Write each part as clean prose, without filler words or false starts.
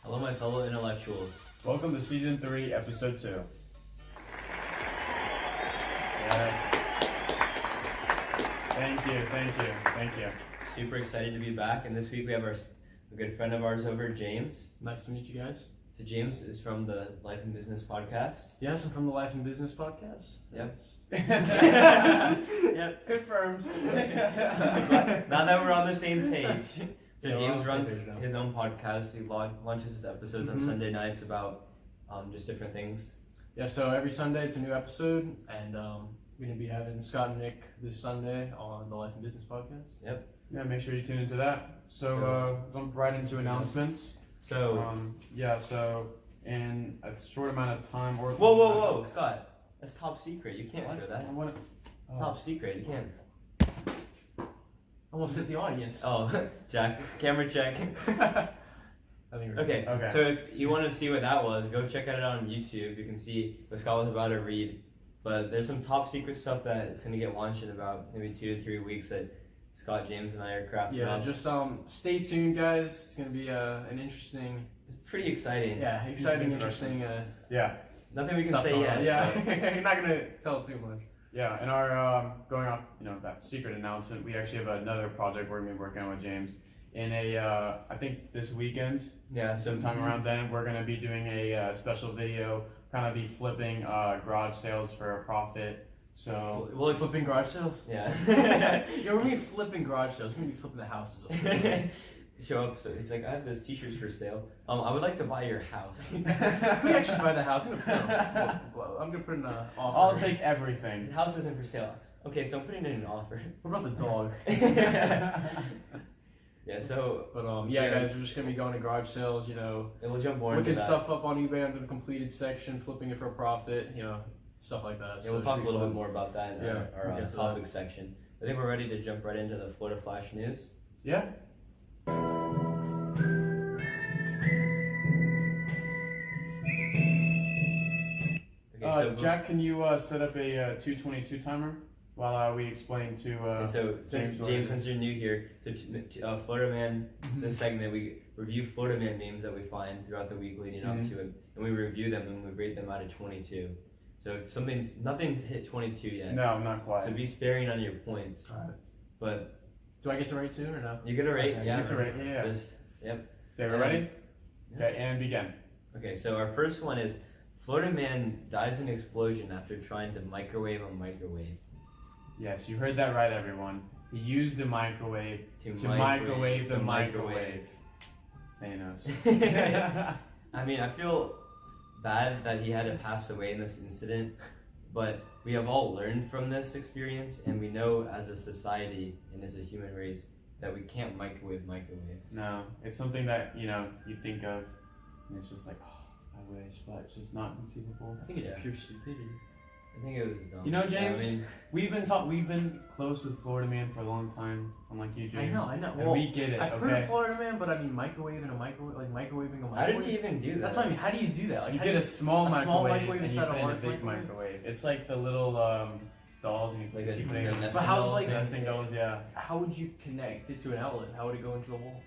Hello, my fellow intellectuals. Welcome to Season 3, Episode 2. Yes. Thank you. Super excited to be back, and this week we have a good friend of ours over, James. Nice to meet you guys. So James is from the Life and Business podcast. Yes, I'm from the Life and Business podcast. Yep. Yep. Confirmed. Now that we're on the same page. So Yeah, James runs now. his own podcast. He launches his episodes on Sunday nights about just different things. Yeah, so every Sunday it's a new episode, and we're going to be having Scott and Nick this Sunday on the Life and Business podcast. Yep. Yeah, make sure you tune into that. So, jump right into announcements. So, so in a short amount of time, or whoa, Scott, that's top secret. You can't What? show that. I wanna- It's top secret. You can't. Almost hit the audience. Oh, Jack, camera check. I think we're Okay. Okay. So if you want to see what that was, go check it out on YouTube. You can see what Scott was about to read. But there's some top secret stuff that it's going to get launched in about maybe 2 to 3 weeks that Scott, James, and I are crafting Yeah, up. just stay tuned, guys. It's going to be an interesting, It's pretty exciting. interesting. Yeah, Nothing we can stuff say going yet. on. Yeah, you're not going to tell too much. yeah. And our going off, that secret announcement, we actually have another project we're gonna be working on with James. In I think this weekend, Yeah. sometime around then, we're gonna be doing a special video, kind of be flipping garage sales for a profit. So We'll Flipping garage sales? Yeah. Yo, we're going to be flipping garage sales. We're going to be flipping the houses over. Show up. So he's like, I have those T-shirts for sale. I would like to buy your house. We actually buy the house. I'm gonna put in an offer. I'll take everything. The house isn't for sale. Okay, so I'm putting in an offer. What about the dog? Yeah. So. But guys, we're just gonna be going to garage sales. And we'll jump more into Looking that. stuff up on eBay under the completed section, flipping it for a profit. Stuff like that. Yeah, we'll talk a little bit more about that in Yeah, our we'll get to topic section. I think we're ready to jump right into the Florida Flash news. Yeah. Okay, so Jack, can you set up a 222 timer while we explain to so James James, since you're new here, Florida Man, this segment we review Florida Man memes that we find throughout the week leading up to it, and we review them and we rate them out of 22. So if nothing to hit 22 yet. No, not quite. So be sparing on your points. Alright. But Do I get to rate too or no? you get a rate, Okay, yeah. you get to rate, yeah. Yep. Okay, we're ready? Okay, and begin. Okay, so our first one is Florida man dies in explosion after trying to microwave a microwave. Yes, you heard that right, everyone. He used the microwave to microwave the microwave. Thanos. I mean, I feel bad that he had to pass away in this incident, but we have all learned from this experience, and we know as a society and as a human race that we can't microwave microwaves. No, it's something that, you think of, and it's just like, oh, I wish, but it's just not conceivable. I think it's Yeah. pure stupidity. I think it was dumb. James, I mean, we've been close with Florida Man for a long time, unlike you, James. I know. And Well, we get it, I've okay? heard of Florida Man, but I mean microwaving a microwave, like microwaving a how microwave. did he even do that? That's what I mean. How do you do that? Like, You how get do a small microwave and you inside put a in a large big microwave. It's like the little dolls and you Like keep a- putting the in nesting But how's dolls? like nesting dolls, yeah. How would you connect it to an outlet? How would it go into the wall?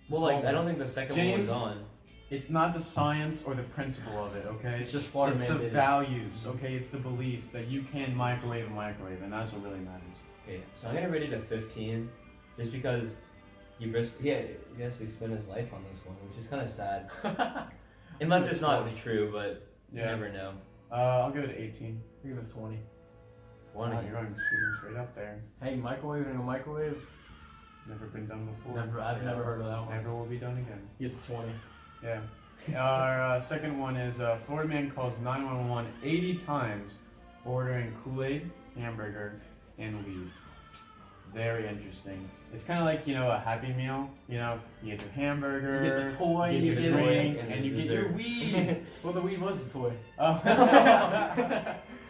Well, like I don't think the second James, one was on. It's not the science or the principle of it, okay? It's just Florida It's Man the did it. values, okay? It's the beliefs that you can microwave a microwave, and that's what really matters. Okay, so I'm gonna rate it a 15, just because he actually spent his life on this one, which is kind of sad. Unless it's not true, but you Yeah. never know. I'll give it an 18. Give it a 20. One. Wow, you're going shooting straight up there. Hey, microwaving a microwave? Never been done before. I've never heard of that one. Never will be done again. He gets a 20. Yeah. Our second one is Florida man calls 911 80 times ordering Kool-Aid, hamburger, and weed. Very interesting. It's kind of like, a Happy Meal. You get your hamburger, You get the toy, you you get get your the drink, and and the you get your dessert. weed. Well, the weed was a toy. Oh.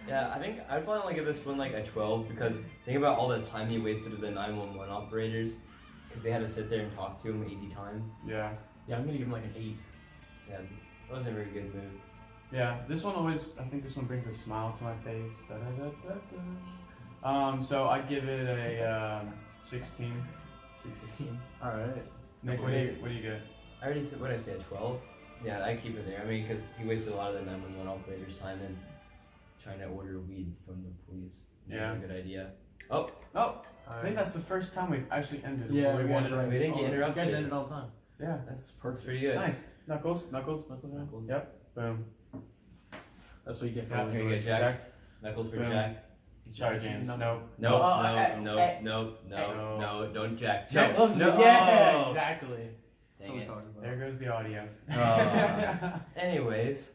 Yeah, I think I'd want to give this one like a 12 because think about all the time he wasted with the 911 operators because they had to sit there and talk to him 80 times. Yeah. Yeah, I'm gonna give him like an 8. Yeah, that wasn't a very good move. Yeah, I think this one brings a smile to my face. Da, da, da, da, da. So I give it a 16. 16. Alright. Nick, what do you get? I already said, what did I say, a 12? Yeah, I keep it there. I mean, because he wasted a lot of the 911 operators' time in trying to order weed from the police. Yeah. A good idea. Oh, I think that's the first time we've actually ended. Yeah, where we wanted ended to- we didn't get You interrupted. guys ended on time. Yeah, That's perfect. pretty good. nice. Knuckles. Yep. Boom. That's what you get for Yeah, winning. Here you go, Jack. Knuckles for Boom. Jack. Sorry, James. No. No, no, don't Jack. Jack No, loves me. no. Yeah, Oh. exactly. Dang That's what we're it. talking about. There goes the audio. Anyways,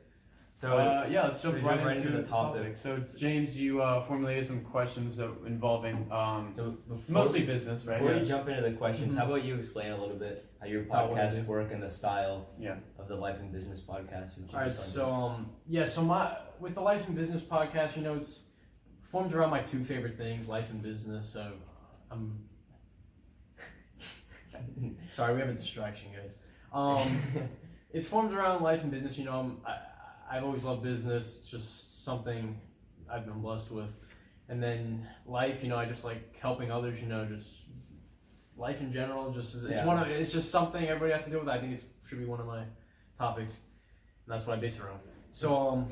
so yeah, let's jump should we right into the topic? topic. So, James, you formulated some questions involving so before, mostly business, right? before Yes. you jump into the questions, how about you explain a little bit how your How what I podcasts do. work and the style Yeah. of the Life and Business podcast? With All right, James so Sunders? so with the Life and Business podcast, it's formed around my two favorite things, life and business. So I'm sorry, we have a distraction, guys. It's formed around life and business. I've always loved business. It's just something I've been blessed with. And then life, I just like helping others. Just life in general. It's just something everybody has to deal with. I think it should be one of my topics, and that's what I base it around. So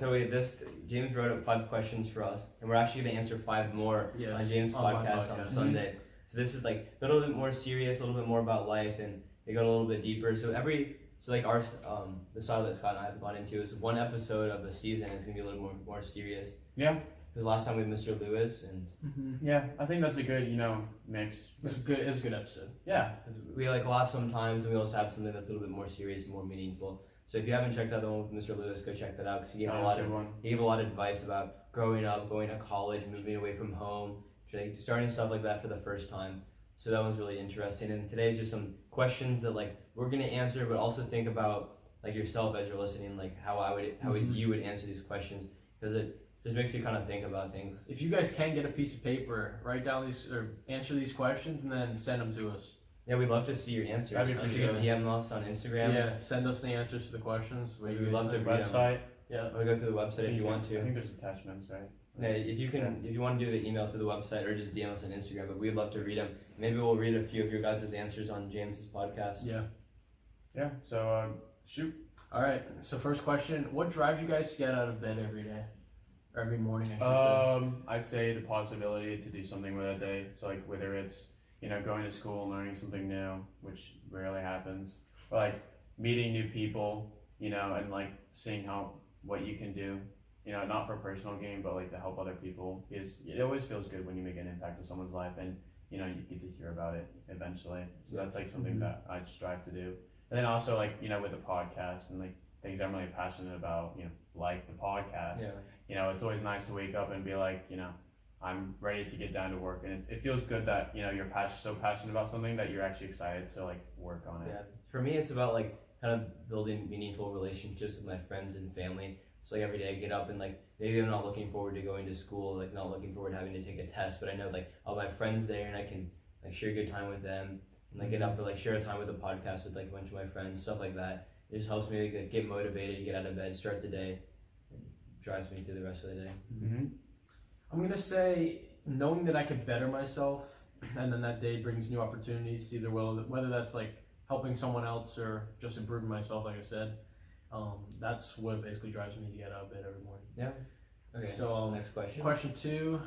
James wrote up 5 questions for us, and we're actually going to answer 5 more Yes, on James' on my podcast on podcast. Sunday. So this is like a little bit more serious, a little bit more about life, and they go a little bit deeper. So our the style that Scott and I have gone into is one episode of the season is going to be a little more serious. Yeah. Because last time we had Mr. Lewis, and Yeah, I think that's a good, mix. it's good. It's a good episode. Yeah. we like laugh sometimes, and we also have something that's a little bit more serious and more meaningful. So if you haven't checked out the one with Mr. Lewis, go check that out because he gave That a was lot a of good one. he gave a lot of advice about growing up, going to college, moving away from home, starting stuff like that for the first time. So that was really interesting. And today's just some questions that like we're gonna answer, but also think about like yourself as you're listening, like how you would answer these questions, because it just makes you kind of think about things. If you guys can get a piece of paper, write down these or answer these questions, and then send them to us. Yeah, we'd love to see your answers. That'd be You pretty can DM us on Instagram. Yeah, send us the answers to the questions. We'd love to read them. Website. Yeah. Or go through the website if you want I to. think there's attachments, right? Yeah, if you want to do the email through the website or just DM us on Instagram, but we'd love to read them. Maybe we'll read a few of your guys' answers on James's podcast. Yeah. Yeah. So shoot. All right. So first question: what drives you guys to get out of bed every day, or every morning? I should say. I'd say the possibility to do something with a day. So like whether it's going to school and learning something new, which rarely happens, or like meeting new people, and like seeing what you can do. Not for personal gain, but like to help other people. Because it always feels good when you make an impact in someone's life, and you get to hear about it eventually. So that's like something that I strive to do. And then also like with the podcast and like things I'm really passionate about, like the podcast. Yeah. It's always nice to wake up and be like, I'm ready to get down to work, and it feels good that you're so passionate about something that you're actually excited to like work on it. Yeah. For me, it's about like kind of building meaningful relationships with my friends and family. So like every day I get up and like maybe I'm not looking forward to going to school, like not looking forward to having to take a test, but I know like all my friends there and I can like share a good time with them and like get up and like share a time with the podcast with like a bunch of my friends, stuff like that. It just helps me like get motivated, get out of bed, start the day, and drives me through the rest of the day. Mm-hmm. I'm gonna say knowing that I could better myself, and then that day brings new opportunities. Whether that's like helping someone else or just improving myself, like I said. That's what basically drives me to get out of bed every morning. Yeah. Okay. So next question. Question 2: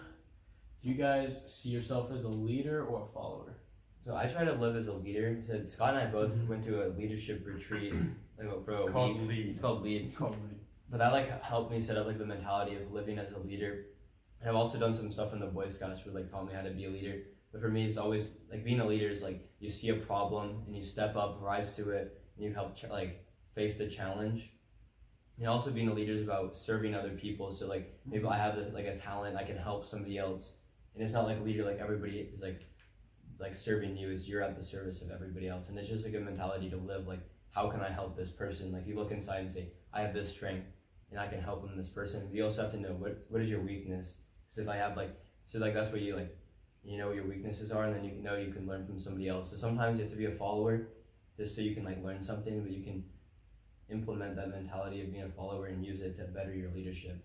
do you guys see yourself as a leader or a follower? So I try to live as a leader. So Scott and I both went to a leadership retreat like for a Called week. Lead. It's called Lead. But that like helped me set up like the mentality of living as a leader. And I've also done some stuff in the Boy Scouts where like taught me how to be a leader. But for me, it's always like being a leader is like you see a problem and you step up, rise to it, and you help face the challenge. And also being a leader is about serving other people. So like maybe I have like a talent, I can help somebody else, and it's not like a leader like everybody is like serving you as you're at the service of everybody else. And it's just a good mentality to live like how can I help this person? Like you look inside and say I have this strength and I can help them this person. But you also have to know what is your weakness. Because if I have that's what you you know what your weaknesses are, and then you can learn from somebody else. So sometimes you have to be a follower just so you can like learn something, but you can implement that mentality of being a follower and use it to better your leadership.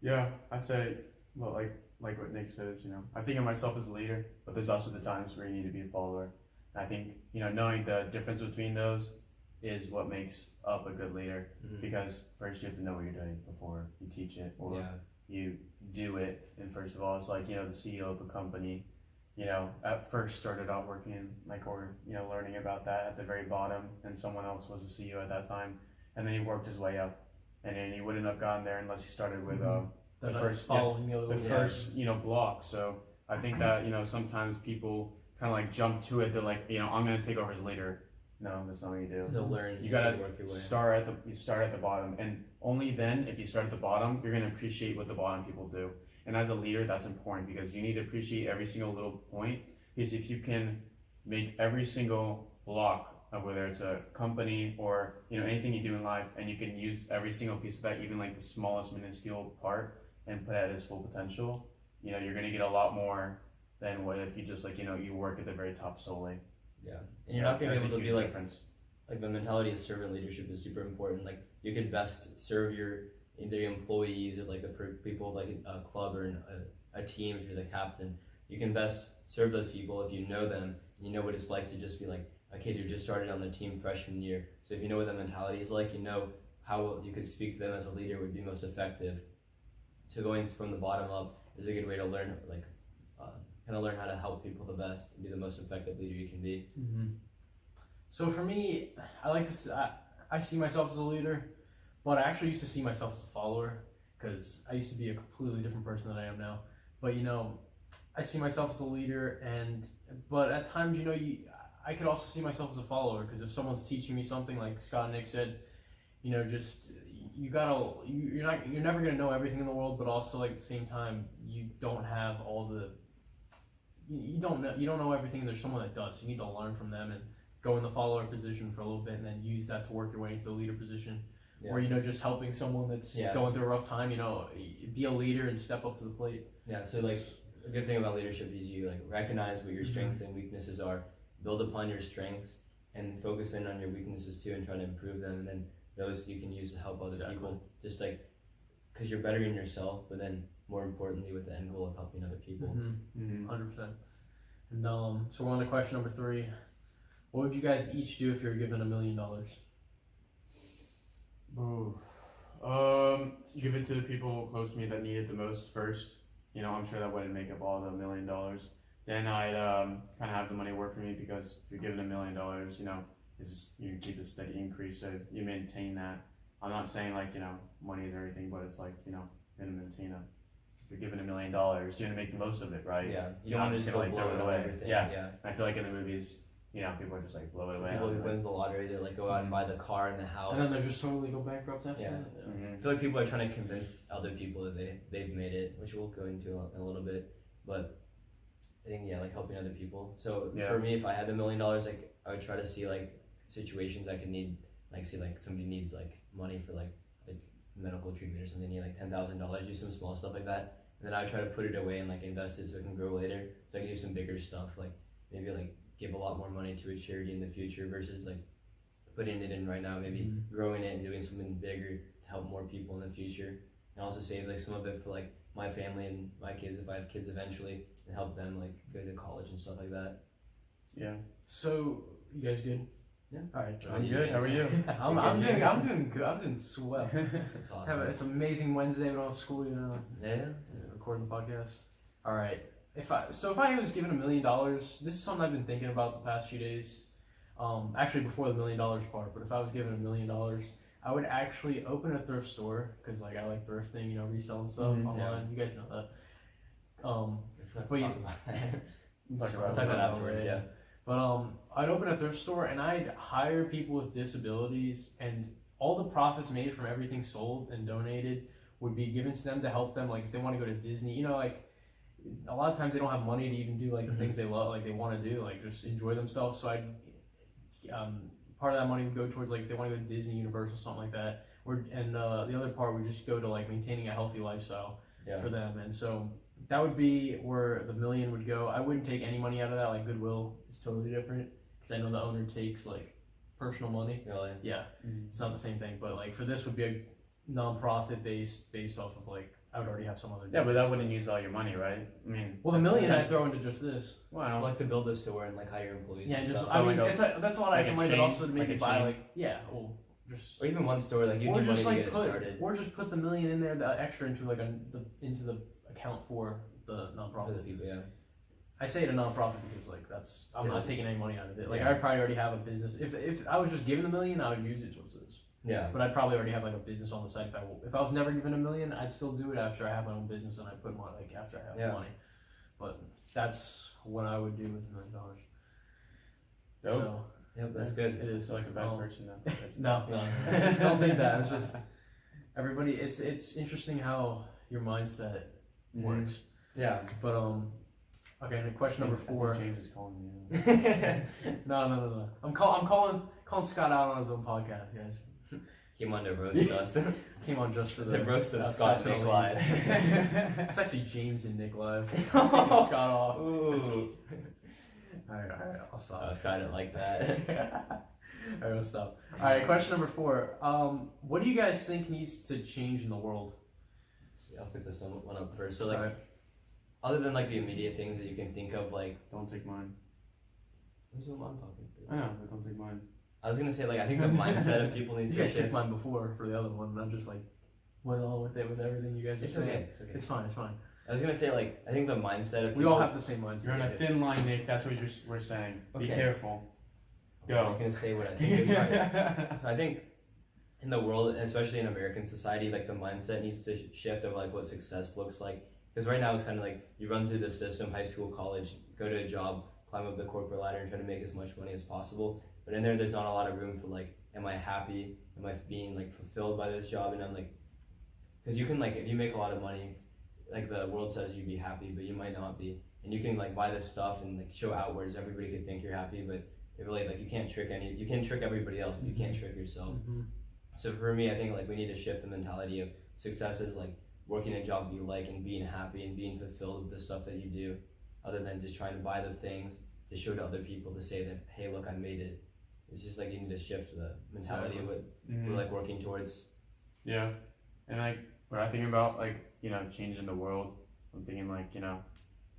Yeah, I'd say, well, like what Nick says, I think of myself as a leader, but there's also the times where you need to be a follower. And I think, knowing the difference between those is what makes up a good leader. Mhm. Because first you have to know what you're doing before you teach it or Yeah. you do it. And first of all, it's like, the CEO of a company, at first started out working like, or, learning about that at the very bottom, and someone else was the CEO at that time. And then he worked his way up, and then he wouldn't have gotten there unless he started with, the first, following the other the one. first, block. So I think that, sometimes people kind of like jump to it. They're like, I'm going to take over as leader. No, that's not what you do. To learn, You gotta work your way. start at the bottom, and only then, if you start at the bottom, you're gonna appreciate what the bottom people do. And as a leader, that's important because you need to appreciate every single little point. Because if you can make every single block of whether it's a company or anything you do in life, and you can use every single piece of that, even like the smallest minuscule part, and put it at its full potential, you're gonna get a lot more than what if you just you work at the very top solely. Yeah, and you're not gonna be able to be like difference. Like the mentality of servant leadership is super important. Like you can best serve either your employees or like the people of like a club or a team. If you're the captain, you can best serve those people if you know them. You know what it's like to just be like a kid who just started on the team freshman year. So if you know what the mentality is like, how you could speak to them as a leader would be most effective. So going from the bottom up is a good way to learn, like kind of learn how to help people the best and be the most effective leader you can be. Mm-hmm. So for me, I like to. I see myself as a leader, but I actually used to see myself as a follower because I used to be a completely different person than I am now. But I see myself as a leader, but at times, I could also see myself as a follower because if someone's teaching me something, like Scott and Nick said, just you're never gonna know everything in the world, but also like at the same time, you don't have all the. You don't know everything, and there's someone that does. You need to learn from them and go in the follower position for a little bit, and then use that to work your way into the leader position. Yeah. Or just helping someone that's going through a rough time. Be a leader and step up to the plate. Yeah. So like a good thing about leadership is you like recognize what your strengths and weaknesses are, build upon your strengths, and focus in on your weaknesses too, and try to improve them. And then those you can use to help other people. Just like because you're bettering yourself, but then more importantly with the end goal of helping other people. 100%. And so we're on to question number 3. What would you guys each do if you were given $1 million? Ooh. Give it to the people close to me that need it the most first. I'm sure that wouldn't make up all the $1 million. Then I'd kind of have the money work for me because if you're given $1 million, it's just, you can keep a steady increase, so you maintain that. I'm not saying like money is everything, but it's like you're gonna maintain a. If you're given $1 million, you're gonna make the most of it, right? Yeah, you don't want to just go like blow it away. Everything. Yeah. Yeah. I feel like in the movies, people are just like blow it away. People who win the lottery, they like go out and buy the car and the house. And then they're just totally go bankrupt after Yeah. that. I feel like people are trying to convince other people that they've made it, which we'll go into in a little bit. But I think like helping other people. So for me, if I had $1 million, like I would try to see like situations I could need, like say like somebody needs like money for like medical treatment or something, need like $10,000, do some small stuff like that. And then I would try to put it away and like invest it so it can grow later. So I can do some bigger stuff, like maybe like give a lot more money to a charity in the future versus like putting it in right now, maybe growing it and doing something bigger to help more people in the future. And also save like some of it for like my family and my kids if I have kids eventually, and help them like go to college and stuff like that. Yeah. So you guys good? Yeah. All right. I'm good. How are you? I'm doing good. I'm doing swell. It's awesome. It's an amazing Wednesday. We don't have school. Yeah. Recording the podcast. All right. If I was given $1 million, this is something I've been thinking about the past few days. Actually before the $1 million part. But if I was given $1 million, I would actually open a thrift store because like I like thrifting, reselling stuff online. Yeah. You guys know that. Let's But talk about that. Talk We'll about talk about that. afterwards. Yeah. But I'd open a thrift store and I'd hire people with disabilities, and all the profits made from everything sold and donated would be given to them to help them. Like if they want to go to Disney, like a lot of times they don't have money to even do like the things they love, like they want to do, like just enjoy themselves. So I'd part of that money would go towards like if they want to go to Disney, Universal, something like that. And the other part would just go to like maintaining a healthy lifestyle for them. And so that would be where the $1 million would go. I wouldn't take any money out of that. Like Goodwill is totally different because I know the owner takes like personal money. Really? Yeah, it's not the same thing. But like for this would be a non-profit based off of like I would already have some other. Yeah, but that business. wouldn't use all your money, right? I mean, Well, the million I'd throw into just this. Well, I I'd don't. like to build a store and like hire employees. Yeah, and just stuff. I So mean, like that's a lot of like a extra money, but chain- also to make like a it buy chain. like well, just Or even one store, like you or need money just to like get it started. or just put the million in there, the extra into like into the account for the For nonprofit. the people, yeah. I say it a nonprofit because like that's I'm not Yeah. taking any money out of it. Like Yeah. I'd probably already have a business. If I was just given the million, I would use it towards this. Yeah. But I'd probably already have like a business on the side. If I was never given a million, I'd still do it after I have my own business and I put my like after I have Yeah. money. But that's what I would do with $1 million. Dope. So Yep, that's good. it is You're like a bad Well, person though. No, don't think that. It's just everybody. It's interesting how your mindset works. Yeah. But okay. And question number I think 4. James is calling me. No. I'm calling Scott out on his own podcast, guys. Came on to roast us. Came on just for the The roast of that's Scott Scott's Nick gonna live. leave. It's actually James and Nick live. Taking Scott off. Ooh. All right, I'll stop. Oh, Scott didn't like that. All right, I'll stop. All right, question number 4. What do you guys think needs to change in the world? So I'll pick this one up first. So like, Alright. other than like the immediate things that you can think of, like Don't take mine. who's the mom talking to? I know, but don't take mine. I was gonna say like I think the mindset of people needs You to guys took shift. mine before for the other one, and I'm just like went along with it with everything you guys are It's saying. okay. It's okay. It's fine. It's fine. I was gonna say like I think the mindset of people. We all have the same mindset. You're on a thin line, Nick. That's what we're saying. Be Okay. careful. I'm just gonna say what I think is right. So I think in the world, and especially in American society, like the mindset needs to shift of like what success looks like. Because right now it's kind of like you run through the system, high school, college, go to a job, climb up the corporate ladder, and try to make as much money as possible. But in there's not a lot of room for like, am I happy? Am I being like fulfilled by this job? And I'm like, because you can like if you make a lot of money, like the world says you'd be happy, but you might not be. And you can like buy this stuff and like show outwards, everybody could think you're happy, but it really like you can trick everybody else, but you can't trick yourself. Mm-hmm. So for me, I think like we need to shift the mentality of success is like working a job you like and being happy and being fulfilled with the stuff that you do, other than just trying to buy the things to show to other people to say that, hey, look, I made it. It's just like you need to shift the mentality of what we're like working towards. Yeah, and like when I think about like changing the world, I'm thinking like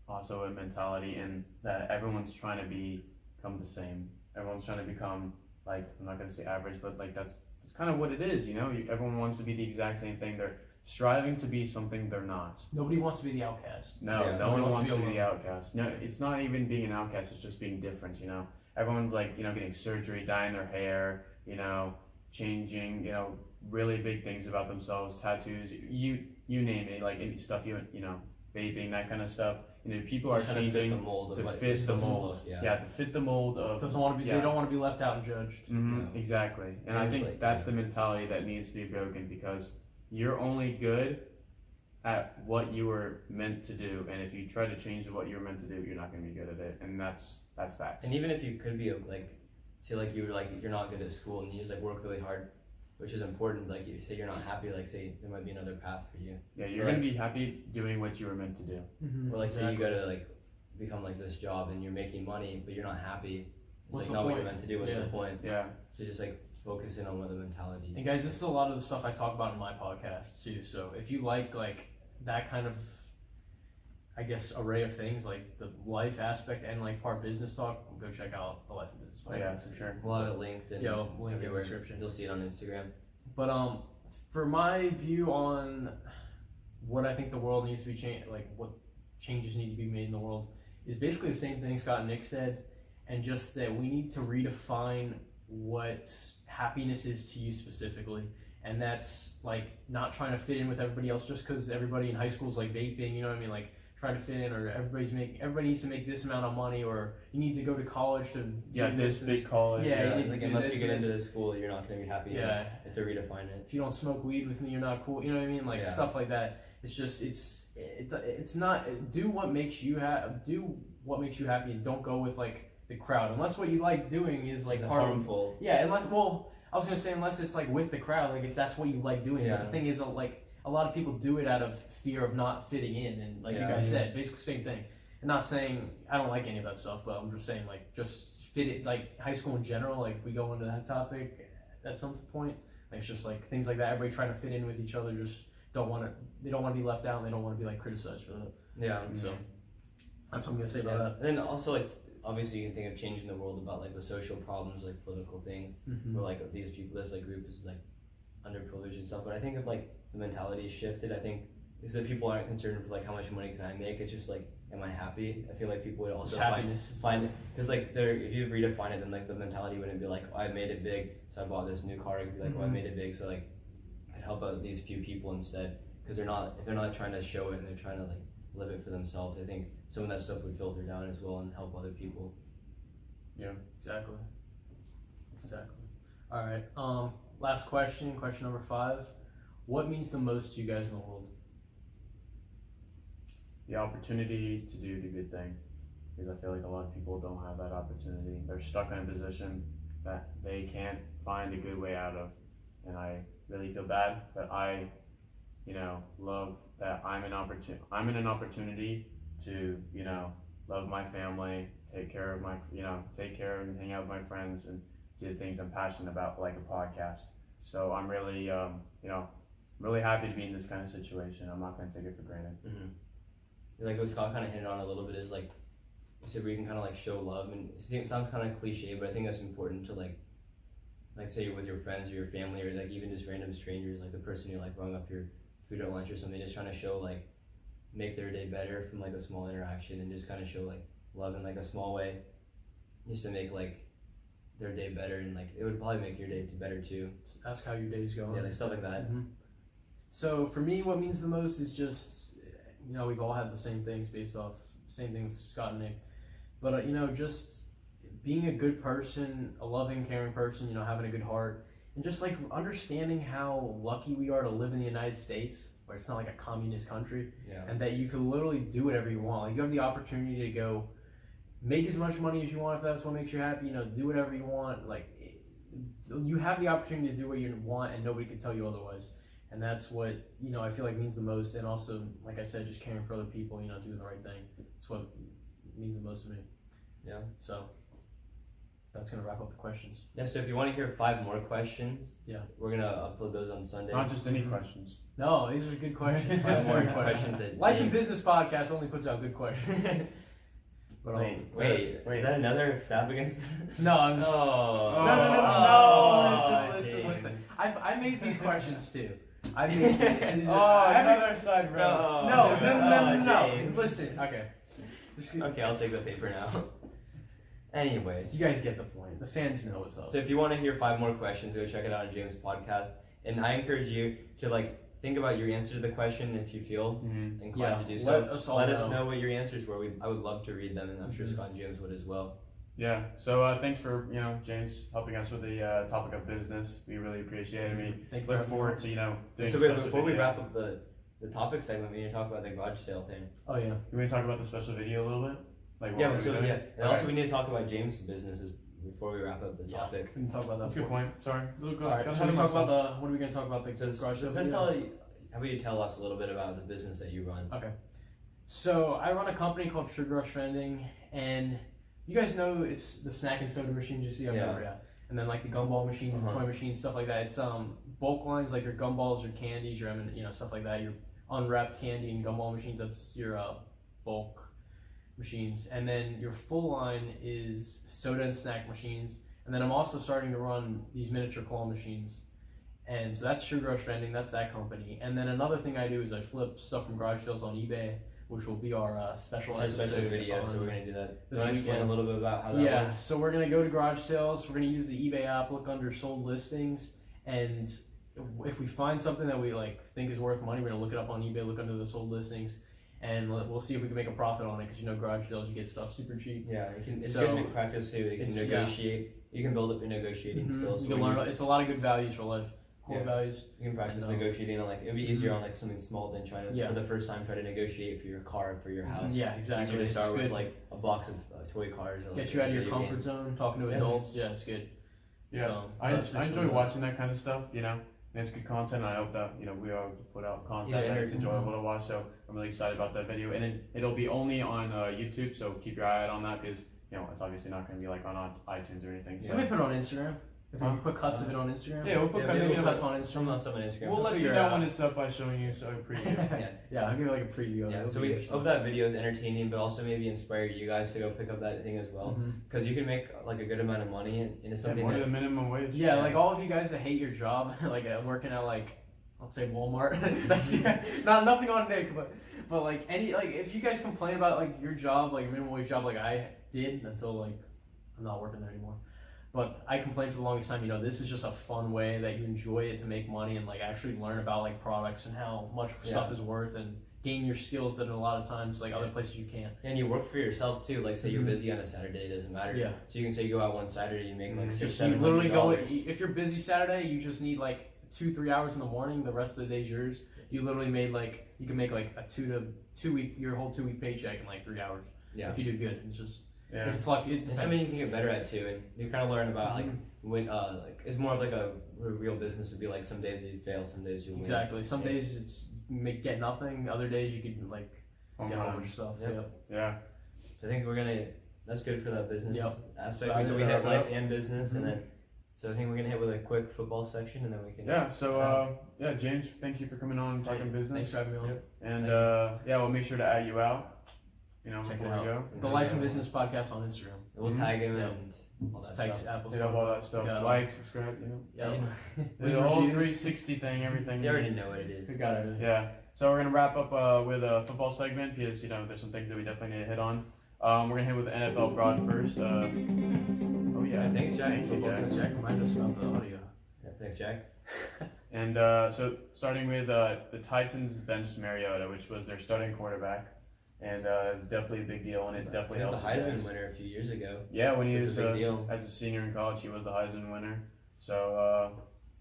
also a mentality and that everyone's trying to become the same. Everyone's trying to become like I'm not gonna say average, but like that's kind of what it is. Everyone wants to be the exact same thing. They're striving to be something they're not. Nobody wants to be the outcast. No, Yeah. no one Nobody wants to be the outcast. No, it's not even being an outcast. It's just being different. Everyone's like getting surgery, dyeing their hair. Changing. Really big things about themselves. Tattoos. You name it. Like any stuff. Vaping, that kind of stuff. People are Trying to fit changing the mold of to what fit you're the supposed to mold. look, Yeah, to fit the mold of. Doesn't want to be. Yeah. They don't want to be left out and judged. Mm-hmm, Yeah. exactly, and And I it's think like- that's the mentality that needs to be broken because you're only good at what you were meant to do, and if you try to change what you're meant to do, you're not going to be good at it, and that's facts. And even if you could be like, say like you're not good at school and you just like work really hard, which is important. Like you say you're not happy, like say there might be another path for you. Yeah, you're Right. going to be happy doing what you were meant to do. Mm-hmm. Or like say you go to like become like this job and you're making money, but you're not happy. It's What's like the not what point? you're meant to do. What's Yeah. the point? Yeah, So just like focusing on what the mentality. And guys, this is a lot of the stuff I talk about in my podcast too. So if you like that kind of, I guess, array of things, like the life aspect and like part business talk, go check out the Life and Business oh, yeah, podcast. for sure. We'll have it linked and Yeah, I'll link in the everywhere. description. You'll see it on Instagram. But for my view on what I think the world needs to be changed, like what changes need to be made in the world, is basically the same thing Scott and Nick said, and just that we need to redefine what happiness is to you specifically. And that's like not trying to fit in with everybody else just because everybody in high school is like vaping, you know what I mean? Like trying to fit in, or everybody needs to make this amount of money, or you need to go to college to Yeah, do this big college. Yeah, you Yeah, need to like do unless this you get and into this. the school, you're not gonna be happy. Yeah. You have to redefine it. If you don't smoke weed with me, you're not cool. You know what I mean? Like Yeah. stuff like that. It's just it's not do what makes you happy, and don't go with like the crowd unless what you like doing is like It's part of harmful. yeah. I was gonna say unless it's like with the crowd, like if that's what you like doing. But Yeah. the thing is, like a lot of people do it out of fear of not fitting in, and like you Yeah. guys said, basically same thing. And not saying I don't like any of that stuff, but I'm just saying like just fit it, like high school in general. Like if we go into that topic at some point, like it's just like things like that. Everybody trying to fit in with each other just don't want to be left out, and they don't want to be like criticized for that. Yeah. So that's what I'm gonna say about that. And then also like obviously you can think of changing the world about like the social problems, like political things, where like these people, this like group is like underprivileged and stuff. But I think if like the mentality shifted, I think is that people aren't concerned with like how much money can I make. It's just like, am I happy? I feel like people would also find because like if you redefine it, then like the mentality wouldn't be like, oh, I made it big, so I bought this new car. It'd be like, oh, I made it big, so like I help out these few people instead. Because if they're not trying to show it and they're trying to like live it for themselves, I think some of that stuff would filter down as well and help other people. Yeah, exactly. All right. Last question number 5. What means the most to you guys in the world? The opportunity to do the good thing, because I feel like a lot of people don't have that opportunity. They're stuck in a position that they can't find a good way out of, and I really feel bad that I, love that I'm in an opportunity to, love my family, take care of and hang out with my friends, and do things I'm passionate about, like a podcast. So I'm really, really happy to be in this kind of situation. I'm not going to take it for granted. Like what Scott kind of hinted on a little bit is like, so where you can kind of like show love, and it sounds kind of cliche, but I think that's important to like say you're with your friends or your family or like even just random strangers, like the person you like rung up your food at lunch or something, just trying to show like make their day better from like a small interaction and just kind of show like love in like a small way, just to make like their day better, and like it would probably make your day better too. Just ask how your day's going. Yeah, like stuff like that. So for me, what means the most is just, we've all had the same things based off same things Scott and Nick, but just being a good person, a loving, caring person, having a good heart, and just like understanding how lucky we are to live in the United States, where it's not like a communist country, and that you can literally do whatever you want. Like you have the opportunity to go make as much money as you want if that's what makes you happy. Do whatever you want. Like you have the opportunity to do what you want, and nobody can tell you otherwise. And that's what I feel like means the most. And also, like I said, just caring for other people. Doing the right thing. That's what means the most to me. Yeah. So that's gonna wrap up the questions. Yeah. So if you want to hear 5 more questions, we're gonna upload those on Sunday. Not just any questions. No, these are good questions. 5 more questions. That Life and Business Podcast only puts out good questions. But wait, is that another stab against? No, I'm just. No. Listen. I made these questions too. I made these. Another side roast. No. Listen, okay. Okay, I'll take the paper now. Anyways, you guys get the point. The fans know what's up. So if you want to hear 5 more questions, go check it out on James' podcast. And I encourage you to think about your answer to the question if you feel inclined to do so. Let us know what your answers were. I would love to read them, and I'm sure Scott and James would as well. Yeah. So thanks for James helping us with the topic of business. We really appreciate it. We look forward to doing. So before we wrap up the topic segment, we need to talk about the garage sale thing. Oh yeah. You want to talk about the special video a little bit? And also we need to talk about James' businesses before we wrap up the topic. We can talk about that. That's a good point. Sorry. All right. So what are we going to talk about? The garage sale. How about you tell us a little bit about the business that you run? Okay. So I run a company called Sugar Rush Vending, and you guys know it's the snack and soda machines you see everywhere. And then like the gumball machines, the toy machines, stuff like that. It's bulk lines like your gumballs, your candies, your stuff like that. Your unwrapped candy and gumball machines. That's your bulk machines. And then your full line is soda and snack machines. And then I'm also starting to run these miniature claw machines. And so that's Sugar Rush Vending, that's that company. And then another thing I do is I flip stuff from garage sales on eBay, which will be our special video, so we're going to do that. You want to explain a little bit about how that works? Yeah, so we're going to go to garage sales, we're going to use the eBay app, look under sold listings, and if we find something that we think is worth money, we're going to look it up on eBay, look under the sold listings, and we'll see if we can make a profit on it, because garage sales, you get stuff super cheap. Yeah, it's good to practice too. You can negotiate. You can build up your negotiating skills. You can learn. It's a lot of good values for life. Values. You can practice negotiating on it'd be easier on something small than trying to for the first time try to negotiate for your car, for your house. Yeah, exactly. It's easier to start with a box of toy cars. Or, get you out of your comfort zone, talking to adults. Yeah, it's good. Yeah, so, I enjoy watching that kind of stuff. And it's good content. I hope that we are to put out content that it's enjoyable to watch. So I'm really excited about that video, and it'll be only on YouTube. So keep your eye out on that, because it's obviously not going to be on iTunes or anything. So we may put it on Instagram. If we put cuts of it on Instagram. Yeah, we'll put cuts maybe of it. cuts on Instagram. From us on Instagram. We'll let you figure know it when out. it's up by showing you so preview. Yeah. Yeah, I'll give you like a preview of it. Yeah, It'll so be we interesting. hope that video is entertaining, but also maybe inspire you guys to go pick up that thing as well, Mhm. because you can make like a good amount of money and it's Yeah, something more that than the minimum wage. Yeah, like all of you guys that hate your job, like working at like, I'll say Walmart. That's nothing on Nick, but like if you guys complain about like your job, like minimum wage job, like I did until like I'm not working there anymore. But I complained for the longest time. This is just a fun way that you enjoy it to make money and like actually learn about like products and how much stuff is worth and gain your skills that a lot of times like other places you can't. And you work for yourself too. Like say you're Mhm. busy on a Saturday, it doesn't matter. Yeah. So you can say you go out one Saturday, you make like Mhm. six, You literally $700. if you're busy Saturday, you just need like 2-3 hours in the morning. The rest of the day's yours. You literally made like you can make like a 2 week your whole 2 week paycheck in like 3 hours. Yeah. If you do good, it's just Yeah. it It's something you can get better at too, and you kind of learn about like when like it's more of like a real business would be like some days you fail, some days you win. Exactly. Some Yes. days it's get nothing. Other days you could like Home get a whole run. bunch of stuff. Yep. Yeah. So I think that's good for that business Yep. aspect. So So we wrap have it life up. and business, Mhm. and then so I think we're gonna hit with a quick football section, and then we can. Yeah. So yeah, James, thank you for coming on and talking Thanks business. for having me on. Yep. And yeah, we'll make sure to add you out. Check Before it we out. go. The Life and Business Podcast on Instagram. And we'll Mhm. tag him Yep. and all that Thanks, stuff. Apple. Hit up all that stuff. Yeah. Like, subscribe. Yeah. The Leave whole reviews. 360 thing, everything. You already know what it is. We got it. Yeah. So we're gonna wrap up with a football segment because there's some things that we definitely need to hit on. We're gonna hit with the NFL broad first. Oh yeah. Thanks, Jack. Thank you, Jack. Jack, remind us about the audio. Yeah, thanks, Jack. And so starting with the Titans benched Mariota, which was their starting quarterback, and it's definitely a big deal, and it definitely He was helps. the the Heisman Jags. winner a few years ago. Yeah, when he It's was a big deal. as a senior in college, he was the Heisman winner. So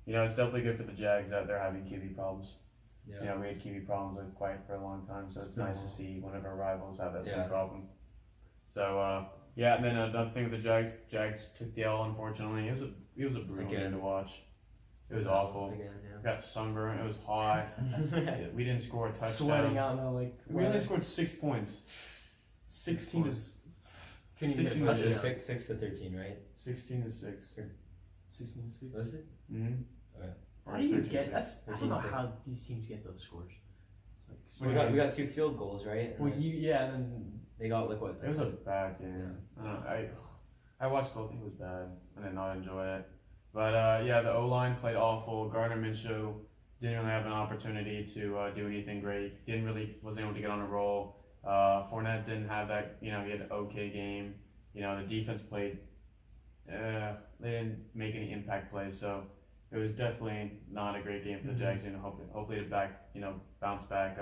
it's definitely good for the Jags that they're having QB problems. Yeah. We had QB problems with Quiet for a long time, so it's nice to see one of our rivals have that Yeah. same problem. So yeah, and then another thing with the Jags took the L. Unfortunately, it was a brutal Again. game to watch. It was awful. Again, Got sunburn. It was hot. yeah. We didn't score a touchdown. Sweating out now, like We only scored 6 points. 16 to Can you get a 16 Was it touchdown? 6 to 13, right? 16 to 6. 16 to 6. Was it? Mm-hmm. Okay. How do you get that's? I don't know 13-6. how these teams get those scores. It's We like, got 2 field goals, right? And well, then yeah, and then they got like what? It was a bad game. I watched the whole thing. It was bad. I did not enjoy it. But yeah, the O line played awful. Gardner Minshew didn't really have an opportunity to do anything great. Wasn't able to get on a roll. Fournette didn't have that. He had an okay game. The defense played. They didn't make any impact plays, so it was definitely not a great game for the Jags. Hopefully to bounce back.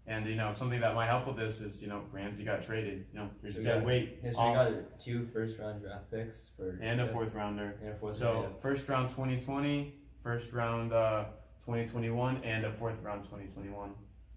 And something that might help with this is Ramsey got traded. There's So we dead got- weight. Yeah, so we got 2 first-round draft picks for And a 4th rounder. and a 4th So round. first round 2020, first round 2021, and a 4th round 2021.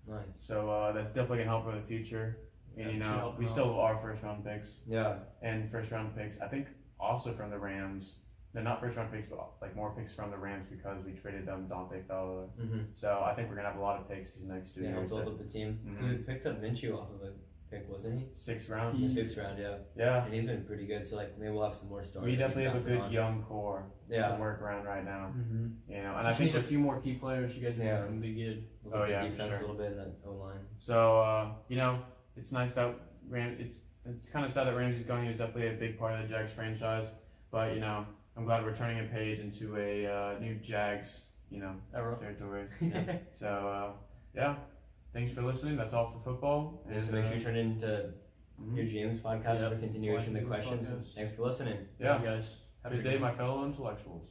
Nice. So that's definitely gonna help for the future. And Yeah, we still have our first round picks Yeah. and first round picks. I think also from the Rams. They're not first round picks, but like more picks from the Rams because we traded them Dante Fowler. Mm-hmm. So I think we're gonna have a lot of picks these next 2 Yeah, help years. build up the team. Mhm. He picked up Minshew off of a pick, wasn't he? 6th round. In the 6th round, yeah. Yeah. And he's been pretty good. So like maybe we'll have some more stars. We that definitely have a can good count young core Yeah. to work around right now. mm-hmm. And and I just think need a few more key players. You guys Yeah. can be good. on. Oh, yeah, for defense sure. a little bit in that O line. So it's nice that it's kind of sad that Ramsey's going. He was definitely a big part of the Jags franchise, but I'm glad we're turning a page into a new Jags Era. territory. Yeah. So yeah, thanks for listening. That's all for football. And so make sure you turn into your James podcast Yep. for continuation of the James questions. podcast. Thanks for listening. Yeah, You guys. Have a good day, my fellow intellectuals.